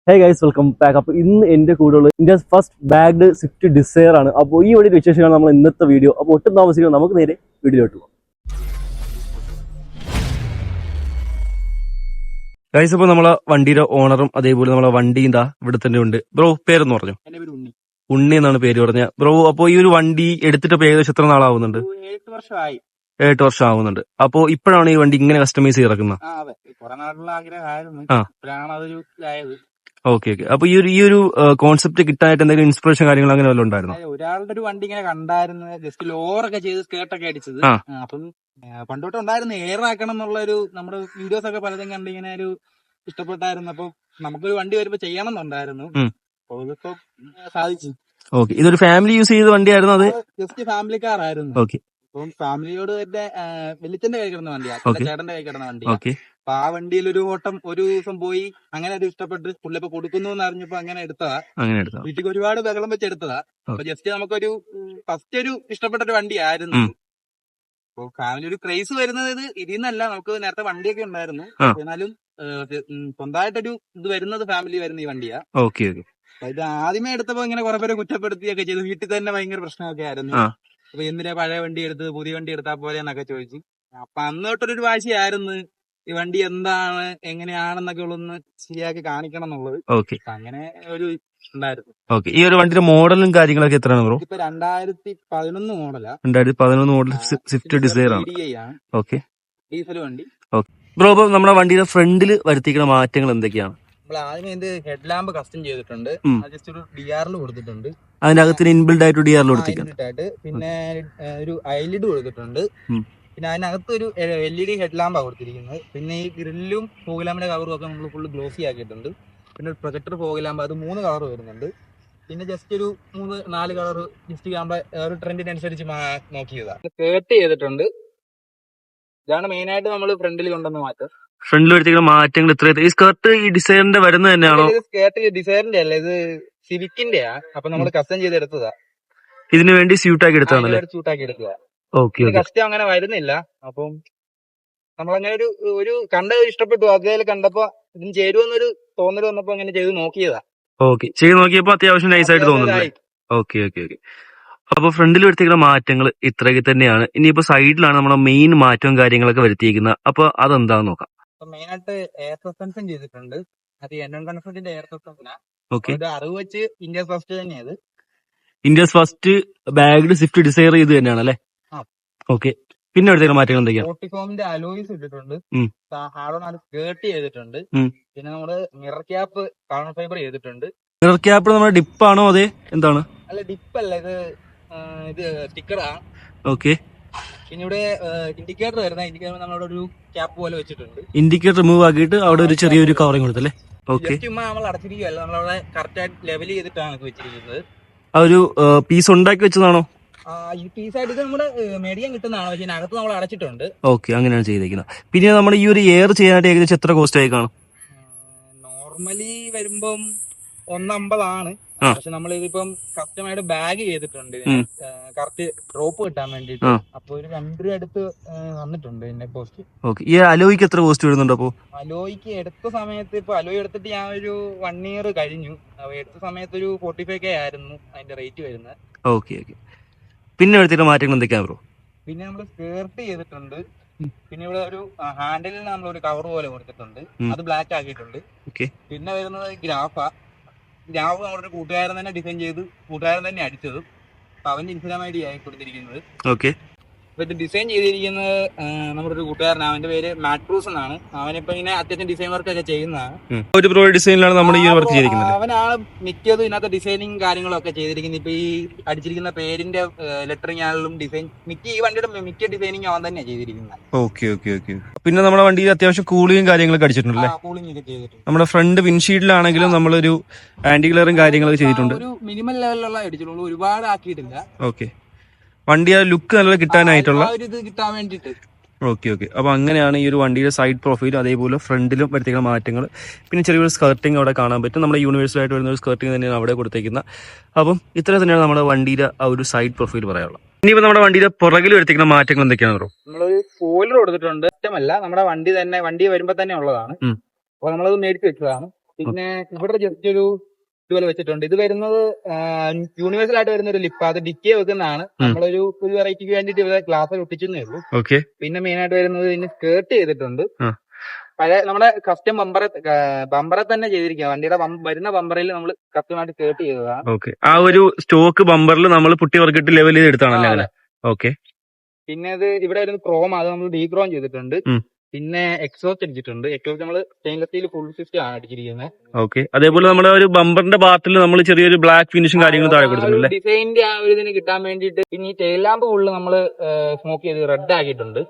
Hey guys welcome back. അപ്പോൾ ഇന്ന് എൻ്റെ കൂടെയുള്ള India's first bagged Swift desire ആണ്. അപ്പോൾ ഈ വഴി വിശേഷമാണ് നമ്മൾ ഇന്നത്തെ വീഡിയോ. അപ്പോൾ ഒട്ടും താമസിക്കണം, നമുക്ക് നേരെ വീഡിയോയിലോട്ട് പോകാം. ഗൈസ്, ഇപ്പോൾ നമ്മളെ വണ്ടിയുടെ ഓണറും അതേപോലെ നമ്മളെ വണ്ടിയും ഇതാ ഇവിടെ തന്നെ ഉണ്ട്. ബ്രോ, പേരെന്ന് പറഞ്ഞു? ഉണ്ണി എന്നാണ് പേര് പറഞ്ഞ ബ്രോ. അപ്പോൾ ഈ ഒരു വണ്ടി എടുത്തിട്ട് ഏകദേശം എത്ര നാളാവുന്നുണ്ട്? 8 വർഷം ആവുന്നുണ്ട്. അപ്പോ ഇപ്പോഴാണ് ഈ വണ്ടി ഇങ്ങനെ കസ്റ്റമൈസ് ചെയ്ത് ഇറക്കുന്നത്? ഓക്കെ. അപ്പൊ ഈ ഒരു കോൺസെപ്റ്റ് കിട്ടാനായിട്ട് എന്തെങ്കിലും ഇൻസ്പിറേഷൻ കാര്യങ്ങൾ അങ്ങനെ വല്ലതും ഉണ്ടായിരുന്നു? ഒരാളുടെ ഒരു വണ്ടി ഇങ്ങനെ കണ്ടായിരുന്നു, ജസ്റ്റ് ലോറൊക്കെ ചെയ്ത് സ്കേർട്ടൊക്കെ അടിച്ചത്. അപ്പം പണ്ടോട്ട് ഉണ്ടായിരുന്നു എയർ ആക്കണം എന്നുള്ള ഒരു നമ്മുടെ വീഡിയോസ് ഒക്കെ പലതും കണ്ട് ഇങ്ങനെ ഒരു ഇഷ്ടപ്പെട്ടായിരുന്നു. അപ്പൊ നമുക്കൊരു വണ്ടി വരുമ്പോ ചെയ്യണം എന്നുണ്ടായിരുന്നു. അപ്പൊ ഇതിപ്പോ സാധിച്ചു. ഓക്കെ, ഇതൊരു ഫാമിലി യൂസ് ചെയ്ത വണ്ടിയായിരുന്നു? അത് ജസ്റ്റ് ഫാമിലി കാർ ആയിരുന്നു. ഓക്കെ. അപ്പം ഫാമിലിയോട് എന്റെ വെളിച്ചന്റെ കൈ കിടന്ന വണ്ടിയാ, ചേട്ടന്റെ കൈ കിടന്ന വണ്ടിയാ. ഓക്കെ. അപ്പൊ ആ വണ്ടിയിൽ ഒരു ഓട്ടം ഒരു ദിവസം പോയി, അങ്ങനെ അത് ഇഷ്ടപ്പെട്ട് പുള്ളി ഇപ്പൊ കൊടുക്കുന്നു എന്ന് അറിഞ്ഞപ്പോ അങ്ങനെ എടുത്തതാ. വീട്ടിൽ ഒരുപാട് ബഹളം വെച്ച് എടുത്തതാ. അപ്പൊ ജസ്റ്റ് നമുക്കൊരു ഫസ്റ്റ് ഒരു ഇഷ്ടപ്പെട്ട ഒരു വണ്ടിയായിരുന്നു. അപ്പൊ ഫാമിലി ഒരു ക്രൈസ് വരുന്നത് ഇതിന്നല്ല, നമുക്ക് നേരത്തെ വണ്ടിയൊക്കെ ഉണ്ടായിരുന്നു. എന്നാലും സ്വന്തമായിട്ടൊരു ഇത് വരുന്നത് ഫാമിലി വരുന്ന ഈ വണ്ടിയാ. ഇത് ആദ്യമേ എടുത്തപ്പോ ഇങ്ങനെ കുറെ പേരെ കുറ്റപ്പെടുത്തിയൊക്കെ ചെയ്തു. വീട്ടിൽ തന്നെ ഭയങ്കര പ്രശ്നമൊക്കെ ആയിരുന്നു. അപ്പൊ എന്തിനാ പഴയ വണ്ടി എടുത്ത് പുതിയ വണ്ടി എടുത്താ പോലെ എന്നൊക്കെ ചോദിച്ചു. അപ്പൊ അന്ന് തൊട്ടൊരു വാശിയായിരുന്നു ഈ വണ്ടി എന്താണ് എങ്ങനെയാണെന്നൊക്കെ ഉള്ളൊന്ന് ശരിയാക്കി കാണിക്കണം എന്നുള്ളത്. അങ്ങനെ ഒരു ഉണ്ടായിരുന്നു. ഈ ഒരു വണ്ടിയുടെ മോഡലും കാര്യങ്ങളൊക്കെ എത്രയാണ് ബ്രോ? ഇപ്പൊ 2011 മോഡലാ. 2011 മോഡൽ സ്വിഫ്റ്റ് ഡിസയർ ആണ്. ഓക്കെ. ഡീസൽ വണ്ടി. ബ്രോ, ഇപ്പൊ നമ്മുടെ വണ്ടിയുടെ ഫ്രണ്ടിൽ വരുത്തിക്കുന്ന മാറ്റങ്ങൾ എന്തൊക്കെയാണ്? നമ്മൾ ആദ്യമേ ഇത് ഹെഡ് ലാമ്പ് കസ്റ്റം ചെയ്തിട്ടുണ്ട്. ജസ്റ്റ് ഒരു DRL കൊടുത്തിട്ടുണ്ട്. അതിന്റെ അകത്തിന് ഇൻബിൽഡ് ആയിട്ട് DRL കൊടുത്തിട്ടുണ്ട്. പിന്നെ ഒരു ഐലിഡ് കൊടുത്തിട്ടുണ്ട്. പിന്നെ അതിനകത്ത് ഒരു LED ഹെഡ് ലാമ്പാണ് കൊടുത്തിരിക്കുന്നത്. പിന്നെ ഈ ഗ്രില്ലും ഫോഗ്ലാമ്പിന്റെ കവറും ഒക്കെ നമ്മൾ ഫുള്ള് ഗ്ലോസി ആക്കിയിട്ടുണ്ട്. പിന്നെ ഒരു പ്രൊജക്ടർ ഫോഗ്ലാമ്പ്, അത് 3 കളർ വരുന്നുണ്ട്. പിന്നെ ജസ്റ്റ് ഒരു 3-4 കളർ ജസ്റ്റ് ആകുമ്പോ ഒരു ട്രെൻഡിനനുസരിച്ച് നോക്കിയതാണ്. സ്കേർട്ട് ചെയ്തിട്ടുണ്ട്. ഇതാണ് മെയിൻ ആയിട്ട് നമ്മൾ ഫ്രണ്ടിൽ കൊണ്ടുവന്ന മാറ്റം. ഫ്രണ്ടിൽ വരുത്തിക്കുന്ന മാറ്റങ്ങൾ എത്ര? ഈ സ്കേർട്ട് ഈ ഡിസൈറിന്റെ വരുന്നത് തന്നെയാണോ? സ്കേർട്ട് ഡിസൈറിന്റെ അല്ല, ഇത് സിവിക്കിന്റെയാ. അപ്പൊ നമ്മൾ കസ്റ്റം ചെയ്ത് എടുത്തതാ. ഇതിനു വേണ്ടി സ്യൂട്ടാക്കി എടുത്തതാണല്ലേ? സ്യൂട്ടാക്കി എടുത്തതാ. ഓക്കെ. കസ്റ്റം അങ്ങനെ വരുന്നില്ല. അപ്പം നമ്മളങ്ങനെ ഒരു കണ്ടത് ഇഷ്ടപ്പെട്ടു. അതേപോലെ കണ്ടപ്പോ ഇതിന് ചേരുവെന്നൊരു തോന്നൽ വന്നപ്പോ അങ്ങനെ ചെയ്ത് നോക്കിയതാ. ഓക്കെ, ചെയ്ത് നോക്കിയപ്പോ അത്യാവശ്യം നൈസായിട്ട് തോന്നുന്നു. ഓക്കെ. അപ്പൊ ഫ്രണ്ടിൽ വരുത്തിക്കുന്ന മാറ്റങ്ങൾ ഇത്രയൊക്കെ തന്നെയാണ്. ഇനിയിപ്പോ സൈഡിലാണ് നമ്മുടെ മെയിൻ മാറ്റവും കാര്യങ്ങളൊക്കെ വരുത്തിയിരിക്കുന്നത്. അപ്പൊ അതെന്താന്ന് നോക്കാം. മെയിൻ ആയിട്ട് എയർ സസ്പെൻഷൻ ചെയ്തിട്ടുണ്ട്. അത് എൻഡോൺ കൺഫർട്ടിന്റെ എയർ സസ്പെൻഷനാ. അറിവ് വെച്ച് ഇന്ത്യസ് ഫസ്റ്റ് തന്നെയത്. India's first bagged Swift Dzire ഇത് തന്നെയാണല്ലേ? ഓക്കെ. പിന്നെ എടുത്ത മാറ്റങ്ങൾ എന്തൊക്കെയാണ്? ഫോർട്ടിഫോമിന്റെ അലോയ്സ് ഇട്ടിട്ടുണ്ട്. സ്കേർട്ട് ചെയ്തിട്ടുണ്ട്. പിന്നെ നമ്മള് മിറർ ക്യാപ്പ് കാർബൺ ഫൈബർ ചെയ്തിട്ടുണ്ട്. മിറർ ക്യാപ്പ് നമ്മുടെ ഡിപ്പാണോ അതെ എന്താണ്? അല്ല, ഡിപ്പല്ല, ഇത് സ്റ്റിക്കറാ. ഓക്കെ. പിന്നെ ഇവിടെ ഇൻഡിക്കേറ്റർ വരുന്ന ഇൻഡിക്കേറ്റർ നമ്മളവിടെ ഒരു ക്യാപ്പ് പോലെ വെച്ചിട്ടുണ്ട്. ഇൻഡിക്കേറ്റർ റിമൂവ് ആക്കിയിട്ട് അവിടെ ഒരു ചെറിയൊരു കവറിങ് കൊടുത്തല്ലേ? ഓക്കെ. ചുമ്മാ നമ്മൾ അടച്ചിരിക്കുകയല്ല, നമ്മളവിടെ കറക്റ്റ് ആയിട്ട് ലെവൽ ചെയ്തിട്ടാണ് വെച്ചിരിക്കുന്നത്. ആ ഒരു പീസ് ഉണ്ടാക്കി വെച്ചതാണോ? ഈ പീസായിട്ട് ഇത് നമ്മുടെ മേടിക്കാൻ കിട്ടുന്നതാണ്. പക്ഷേ അകത്ത് നമ്മൾ അടച്ചിട്ടുണ്ട്. ഓക്കെ, അങ്ങനെയാണ് ചെയ്തിരിക്കുന്നത്. പിന്നെ നമ്മൾ ഈ ഒരു എയർ ചെയ്യാനായിട്ട് ഏകദേശം എത്ര കോസ്റ്റ് ആയി കാണും? നോർമലി വരുമ്പം 150 ആണ്. പക്ഷെ നമ്മൾ ഇതിപ്പം കസ്റ്റമായിട്ട് ബാഗ് ചെയ്തിട്ടുണ്ട് കറക്റ്റ് ഡ്രോപ്പ് കിട്ടാൻ വേണ്ടിട്ട്. അപ്പൊ ഒരു 2 രൂപ അടുത്ത് വന്നിട്ടുണ്ട് ഇതിന്റെ കോസ്റ്റ്. ഓക്കെ. ഈ അലോയ്ക്ക് എത്ര കോസ്റ്റ് വരുന്നുണ്ട്? അപ്പൊ അലോയ്ക്ക് എടുത്ത സമയത്ത്, ഇപ്പൊ അലോയ് എടുത്തിട്ട് ഞാൻ ഒരു 1 ഇയർ കഴിഞ്ഞു. എടുത്ത സമയത്ത് ഒരു 45K ആയിരുന്നു അതിന്റെ റേറ്റ് വരുന്നത്. ഓക്കെ. പിന്നെ എടുത്തിട്ട് മാറ്റങ്ങൾ എന്തൊക്കെയാണ് ബ്രോ? പിന്നെ നമ്മൾ സ്കേർട്ട് ചെയ്തിട്ടുണ്ട്. പിന്നെ ഇവിടെ ഒരു ഹാൻഡിലിൽ നമ്മൾ ഒരു കവർ പോലെ കൊടുത്തിട്ടുണ്ട്. അത് ബ്ലാക്ക് ആക്കിയിട്ടുണ്ട്. പിന്നെ വരുന്നത് ഗ്രാഫ് നമ്മുടെ കൂട്ടുകാരൻ തന്നെ ഡിസൈൻ ചെയ്ത് കൂട്ടുകാരൻ തന്നെ അടിച്ചത്. അപ്പൊ അവന്റെ ഇൻസ്റ്റാഗ്രാം ID ആയി കൊടുത്തിരിക്കുന്നത്. ഓക്കെ. അപ്പൊ ഇത് ഡിസൈൻ ചെയ്തിരിക്കുന്നത് നമ്മുടെ ഒരു കൂട്ടുകാരനാണ്. അവന്റെ പേര് മാറ്റ് ക്രൂസ് എന്നാണ്. അവനിപ്പോ ഇങ്ങനെ അത്യാവശ്യം ഡിസൈൻ വർക്ക് ഒക്കെ ചെയ്യുന്നതാണ്. ഒരു പ്രോ ഡിസൈനിലാണ് നമ്മൾ ഈ വർക്ക് ചെയ്തിരിക്കുന്നത്. അവനാണ് മിക്കതും ഇതിനകത്ത് ഡിസൈനിങ് കാര്യങ്ങളും ഒക്കെ ചെയ്തിരിക്കുന്നത്. ഇപ്പൊ ഈ അടിച്ചിരിക്കുന്ന പേരിന്റെ ലെറ്ററിംഗ് ആണെങ്കിലും ഡിസൈൻ ഈ വണ്ടിയുടെ മിക്ക ഡിസൈനിങ് അവൻ തന്നെയാണ് ചെയ്തിരിക്കുന്നത്. ഓക്കെ. പിന്നെ നമ്മുടെ വണ്ടിയിൽ അത്യാവശ്യം കൂളിംഗ് കാര്യങ്ങളൊക്കെ അടിച്ചിട്ടുണ്ടല്ലേ? കൂളിംഗ് ഒക്കെ ചെയ്തിട്ടുണ്ട്. നമ്മുടെ ഫ്രണ്ട് വിൻഷീൽഡിലാണെങ്കിലും നമ്മളൊരു ആന്റി ഗ്ലെയറും കാര്യങ്ങളൊക്കെ ചെയ്തിട്ടുണ്ട്. ഒരു മിനിമം ലെവലിലുള്ള അടിച്ചിട്ടുള്ളൂ, ഒരുപാട് ആക്കിയിട്ടില്ല. ഓക്കെ. വണ്ടി ആ ലുക്ക് നല്ല കിട്ടാനായിട്ടുള്ള കിട്ടാൻ വേണ്ടിട്ട്. ഓക്കെ. അപ്പൊ അങ്ങനെയാണ് ഈ ഒരു വണ്ടിയുടെ സൈഡ് പ്രൊഫൈലും അതേപോലെ ഫ്രണ്ടിലും വരുത്തിക്കുന്ന മാറ്റങ്ങൾ. പിന്നെ ചെറിയൊരു സ്കർട്ടിങ് അവിടെ കാണാൻ പറ്റും. നമ്മുടെ യൂണിവേഴ്സലായിട്ട് വരുന്ന ഒരു സ്കർട്ടിങ് തന്നെയാണ് അവിടെ കൊടുത്തേക്കുന്നത്. അപ്പം ഇത്ര തന്നെയാണ് നമ്മുടെ വണ്ടിയുടെ ആ ഒരു സൈഡ് പ്രൊഫൈൽ പറയാനുള്ളത്. ഇനിയിപ്പോ നമ്മുടെ വണ്ടിയുടെ പുറകിൽ വരുത്തിക്കുന്ന മാറ്റങ്ങൾ എന്തൊക്കെയാണ് ബ്രോ? നമ്മളൊരു സ്പോയിലർ കൊടുത്തിട്ടുണ്ട്. ഇഷ്ടമല്ല, നമ്മുടെ വണ്ടി വരുമ്പോ തന്നെ ഉള്ളതാണ്. അപ്പൊ നമ്മളത് മേടിച്ച് വെച്ചതാണ്. പിന്നെ ഇവിടെ ജസ്റ്റ് ഒരു ഇതുപോലെ വെച്ചിട്ടുണ്ട്. ഇത് വരുന്നത് യൂണിവേഴ്സൽ ആയിട്ട് വരുന്ന ഒരു ലിപ്പ്, അത് ഡിക്കേ വെക്കുന്നതാണ്. നമ്മളൊരു വെറൈറ്റിക്ക് വേണ്ടിട്ട് ഇവിടെ ഗ്ലാസ് ഒട്ടിച്ചേ ഉള്ളൂ. പിന്നെ മെയിൻ ആയിട്ട് വരുന്നത് ഇതിന് സ്കേർട്ട് ചെയ്തിട്ടുണ്ട്. പഴയ നമ്മുടെ കസ്റ്റം ബമ്പറെ തന്നെ ചെയ്തിരിക്കുക. വണ്ടിയുടെ വരുന്ന ബമ്പറിൽ നമ്മൾ കസ്റ്റമായിട്ട് സ്കേർട്ട് ചെയ്തതാണ്. ആ ഒരു സ്റ്റോക്ക് ബമ്പറിൽ നമ്മൾ പുട്ടി വർക്കിട്ട് ലെവൽ ചെയ്ത് എടുത്താണല്ലേ? ഓക്കെ. പിന്നെ ഇത് ഇവിടെ വരുന്ന ക്രോം, അത് നമ്മൾ ഡീക്രോം ചെയ്തിട്ടുണ്ട്. പിന്നെ എക്സോസ്റ്റ് അടിച്ചിട്ടുണ്ട്. എക്സോസ്റ്റ് നമ്മൾ സ്റ്റെയിൻലെസ് സ്റ്റീൽ ഫുൾ സിസ്റ്റം ആണ് അടിച്ചിരിക്കുന്നത്. ഓക്കെ. അതേപോലെ നമ്മുടെ ഒരു ബമ്പറിന്റെ പാർട്ടിൽ നമ്മൾ ചെറിയൊരു ബ്ലാക്ക് ഫിനിഷും കാര്യങ്ങളും താഴെ കൊടുത്തിട്ടുണ്ട്. ഡിസൈനിന്റെ ആ ഒരു ഇതിന് കിട്ടാൻ വേണ്ടിയിട്ട് പിന്നെ ഈ ടെയിൽ ലാമ്പ് ഫുള്ള് നമ്മൾ സ്മോക്ക് ചെയ്ത് റെഡ് ആക്കിയിട്ടുണ്ട്.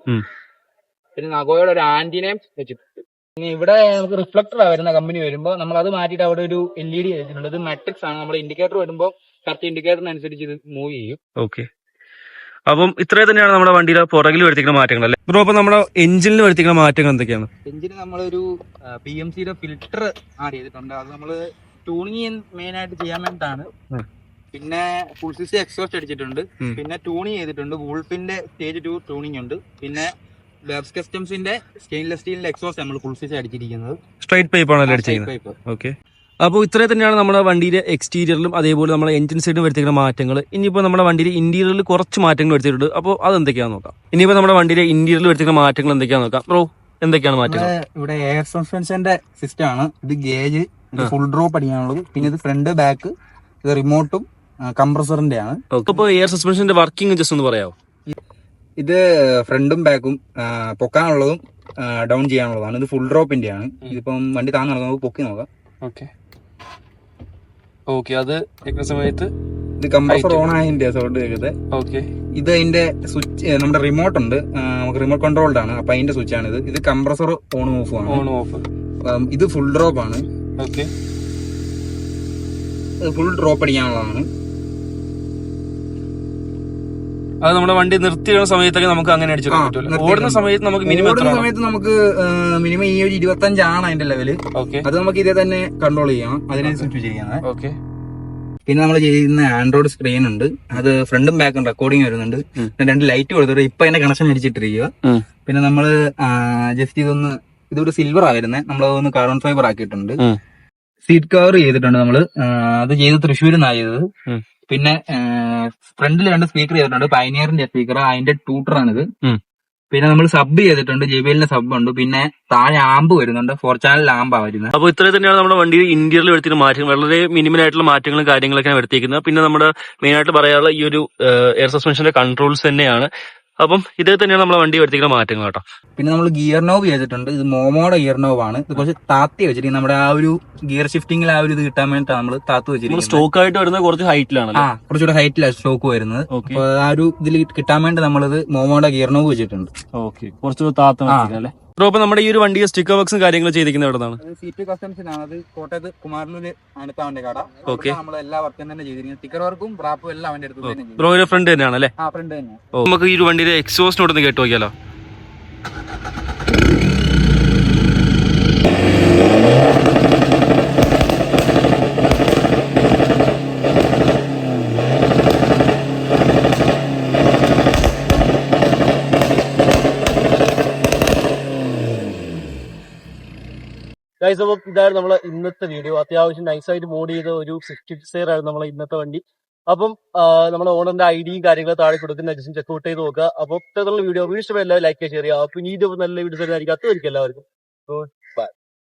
പിന്നെ നഗോയുടെ ഒരു ആന്റിനയും വെച്ചിട്ടുണ്ട്. പിന്നെ ഇവിടെ നമുക്ക് റിഫ്ലക്ടർ വരുന്ന കമ്പനി വരുമ്പോൾ നമ്മൾ അത് മാറ്റിയിട്ട് അവിടെ ഒരു LED വെച്ചിട്ടുണ്ട്. ഇത് മെട്രിക്സ് ആണ്. നമ്മുടെ ഇൻഡിക്കേറ്റർ വരുമ്പോൾ കറക്റ്റ് ഇൻഡിക്കേറ്ററിനനുസരിച്ച് ഇത് മൂവ് ചെയ്യും. ഓക്കെ. അപ്പം ഇത്രയും തന്നെയാണ് നമ്മുടെ വണ്ടിയുടെ പുറകിൽ വരുത്തിക്കുന്ന മാറ്റങ്ങൾ അല്ലേ ബ്രോ? അപ്പൊ നമ്മുടെ എഞ്ചിനിൽ വരുത്തിക്കുന്ന മാറ്റങ്ങൾ എന്തൊക്കെയാണ്? എഞ്ചിന് നമ്മളൊരു PMCയുടെ ഫിൽറ്റർ ആഡ് ചെയ്തിട്ടുണ്ട്. അത് നമ്മൾ ട്യൂണിങ് മെയിൻ ആയിട്ട് ചെയ്യാൻ വേണ്ടിയിട്ടാണ്. പിന്നെ ഫുൾ സിസ്റ്റം എക്സോസ്റ്റ് അടിച്ചിട്ടുണ്ട്. പിന്നെ ട്യൂണിങ് ചെയ്തിട്ടുണ്ട്. വൂൾഫിന്റെ സ്റ്റേജ് 2 ട്യൂണിങ് ഉണ്ട്. പിന്നെ ബെർസ് കസ്റ്റംസിന്റെ സ്റ്റെയിൻലെസ് സ്റ്റീലിന്റെ എക്സോസ്റ്റ് നമ്മൾ ഫുൾ സിസ്റ്റം അടിച്ചിരിക്കുന്നത്. സ്ട്രൈറ്റ് പൈപ്പ് ആണല്ലോ അടിച്ചിരിക്കുന്നത്. ഓക്കെ. അപ്പോൾ ഇത്രയും തന്നെയാണ് നമ്മുടെ വണ്ടിയുടെ എക്സ്റ്റീരിയറിലും അതേപോലെ നമ്മുടെ എഞ്ചിൻ സൈഡിലും വരുത്തിക്കുന്ന മാറ്റങ്ങൾ. ഇനിയിപ്പോൾ നമ്മുടെ വണ്ടിയുടെ ഇന്റീരിയറിൽ കുറച്ച് മാറ്റങ്ങൾ വരുത്തിയിട്ടുണ്ട്. അപ്പോൾ അതെന്തൊക്കെയാണെന്ന് നോക്കാം. ഇനിയിപ്പോൾ നമ്മുടെ വണ്ടിയുടെ ഇന്റീരിയറിൽ വരുത്തിക്കുന്ന മാറ്റങ്ങൾ എന്തൊക്കെയാണെന്ന് നോക്കാം. ബ്രോ, എന്തൊക്കെയാണ് മാറ്റങ്ങൾ? ഇവിടെ എയർ സസ്പെൻഷന്റെ സിസ്റ്റം ആണ്. ഇത് ഗേജ്, ഇത് ഫുൾ ഡ്രോപ്പ് അടിക്കാനുള്ളത്. പിന്നെ ഇത് ഫ്രണ്ട് ബാക്ക്, ഇത് റിമോട്ടും കംപ്രസറിന്റെ ആണ്. അപ്പോൾ എയർ സസ്പെൻഷന്റെ വർക്കിംഗ് ജസ്റ്റ് ഒന്ന് പറയാമോ? ഇത് ഫ്രണ്ടും ബാക്കും പൊക്കാനുള്ളതും ഡൗൺ ചെയ്യാനുള്ളതാണ്. ഇത് ഫുൾ ഡ്രോപ്പിന്റെ ആണ്. ഇതിപ്പം വണ്ടി താന്ന് നടക്കുന്നത് പൊക്കി നോക്കാം. ഓക്കെ. അത് സമയത്ത് ഇത് കംപ്രസർ ഓൺ ആയതിന്റെ സൗണ്ട് കേൾക്കുന്നത്. ഓക്കെ. ഇത് അതിന്റെ സ്വിച്ച്, നമ്മുടെ റിമോട്ട് ഉണ്ട്, നമുക്ക് റിമോട്ട് കൺട്രോൾഡ് ആണ്. അപ്പൊ അതിന്റെ സ്വിച്ച് ആണ് ഇത്. ഇത് കംപ്രസർ ഓൺ ഓഫ് ആണ്. ഇത് ഫുൾ ഡ്രോപ്പ് ആണ്. ഓക്കെ. ഫുൾ ഡ്രോപ്പ് അടിക്കാനുള്ളതാണ്. അത് നമ്മുടെ വണ്ടി നിർത്തിയുള്ള സമയത്തൊക്കെ നമുക്ക് അങ്ങനെ അടിച്ചു ഓടുന്ന സമയത്ത് നമുക്ക് മിനിമം ഈ ഒരു 25 ആണ് അതിന്റെ ലെവല്. അത് നമുക്ക് ഇതേ തന്നെ കൺട്രോൾ ചെയ്യാം. അതിനനുസരിച്ച് ചെയ്യാം. ഓക്കെ. പിന്നെ നമ്മൾ ചെയ്യുന്ന ആൻഡ്രോയിഡ് സ്ക്രീൻ ഉണ്ട്. അത് ഫ്രണ്ടും ബാക്കും റെക്കോർഡിംഗ് വരുന്നുണ്ട്. 2 ലൈറ്റ് കൊടുത്തിട്ട് ഇപ്പൊ അതിന്റെ കണക്ഷൻ അടിച്ചിട്ടിരിക്കുക. പിന്നെ നമ്മള് ജസ്റ്റ് ഇതൊരു സിൽവർ ആ വരുന്നത്. നമ്മളതൊന്ന് കാർബൺ ഫൈബർ ആക്കിയിട്ടുണ്ട്. സീറ്റ് കവർ ചെയ്തിട്ടുണ്ട് നമ്മള്. അത് ചെയ്ത് തൃശ്ശൂരിൽ നിന്നാണ് ചെയ്തത്. പിന്നെ ഫ്രണ്ടിൽ 2 സ്പീക്കർ ചെയ്തിട്ടുണ്ട്. പൈനിയറിന്റെ സ്പീക്കർ, അതിന്റെ ട്യൂട്ടറാണിത്. പിന്നെ നമ്മൾ സബ് ചെയ്തിട്ടുണ്ട്. JBLന്റെ സബ് ഉണ്ട്. പിന്നെ താഴെ ആമ്പ് വരുന്നുണ്ട്. 4 ചാനൽ ആമ്പാ വരുന്നത്. അപ്പോൾ ഇത്രയും തന്നെയാണ് നമ്മുടെ വണ്ടിയിൽ ഇന്റീരിയറിൽ വരുത്തിയ മാറ്റങ്ങൾ. വളരെ മിനിമൽ ആയിട്ടുള്ള മാറ്റങ്ങളും കാര്യങ്ങളൊക്കെയാണ് വരുത്തിയിരിക്കുന്നത്. പിന്നെ നമ്മുടെ മെയിൻ ആയിട്ട് പറയാനുള്ള ഈ ഒരു എയർ സസ്പെൻഷന്റെ കൺട്രോൾസ് തന്നെയാണ്. അപ്പം ഇതേ തന്നെയാണ് നമ്മുടെ വണ്ടി വരുത്തിക്കുന്ന മാറ്റങ്ങൾ കേട്ടോ. പിന്നെ നമ്മൾ ഗിയർ നോബ് ചെയ്തിട്ടുണ്ട്. ഇത് മോമോയുടെ ഗിയർ നോബ് ആണ്. ഇത് കുറച്ച് താത്തി വെച്ചിരിക്കുന്നത്. നമ്മുടെ ആ ഒരു ഗിയർ ഷിഫ്റ്റിംഗിൽ ആ ഒരു ഇത് കിട്ടാൻ വേണ്ടിയിട്ടാണ് നമ്മൾ താത്ത് വെച്ചിരിക്കുന്നത്. സ്റ്റോക്ക് ആയിട്ട് വരുന്നത് കുറച്ച് ഹൈറ്റിലാണ്. കുറച്ചുകൂടെ ഹൈറ്റിലാണ് സ്റ്റോക്ക് വരുന്നത്. അപ്പൊ ആ ഒരു ഇതിൽ കിട്ടാൻ വേണ്ടി നമ്മളിത് മോമോയുടെ ഗിയർ നോബ് വെച്ചിട്ടുണ്ട്. ഓക്കെ. കുറച്ചുകൂടെ താത്ത. അപ്പൊ നമ്മുടെ ഈ ഒരു വണ്ടിയെ സ്റ്റിക്കർ വർക്ക്സും കാര്യങ്ങളും ചെയ്തിരിക്കുന്നത് എവിടെയാണ്? CP കസ്റ്റംസിനാണ്. അത് കോട്ടയത്ത് കുമാരനൂര് അടുത്ത അവന്റെ കട. നമ്മൾ എല്ലാ വർക്കും തന്നെ ചെയ്തിരിക്കുന്നത്. സ്റ്റിക്കർ വർക്കും റാപ്പും എല്ലാം അവന്റെ അടുത്ത്. ബ്രോയുടെ ഫ്രണ്ട് തന്നെയാണ് അല്ലേ? ഫ്രണ്ട് തന്നെ. നമുക്ക് ഈ ഒരു വണ്ടിയുടെ എക്സോസ്റ്റിനോടൊന്ന് കേട്ട് നോക്കിയാലോ? ഗൈസ്, അപ്പോൾ ഇതായിരുന്നു നമ്മളെ ഇന്നത്തെ വീഡിയോ. അത്യാവശ്യം നൈസായിട്ട് മോഡ് ചെയ്ത ഒരു സ്വിഫ്റ്റ് ഡിസയർ ആയിരുന്നു നമ്മളെ ഇന്നത്തെ വണ്ടി. അപ്പം നമ്മുടെ ഓണറിന്റെ ഐഡിയും കാര്യങ്ങളും താഴെ കൊടുക്കുന്ന ജസ്റ്റ് ചെക്കൗട്ട് ചെയ്ത് നോക്കുക. അപ്പോൾ ഇത്തരത്തിലുള്ള വീഡിയോ ഇഷ്ടമായി എല്ലാവരും ലൈക്ക് ഷെയർ ചെയ്യുക. അപ്പോൾ ഇനി ഇത് നല്ല വീഡിയോസ് ആയിരിക്കും. അത്രയും എല്ലാവർക്കും ബൈ.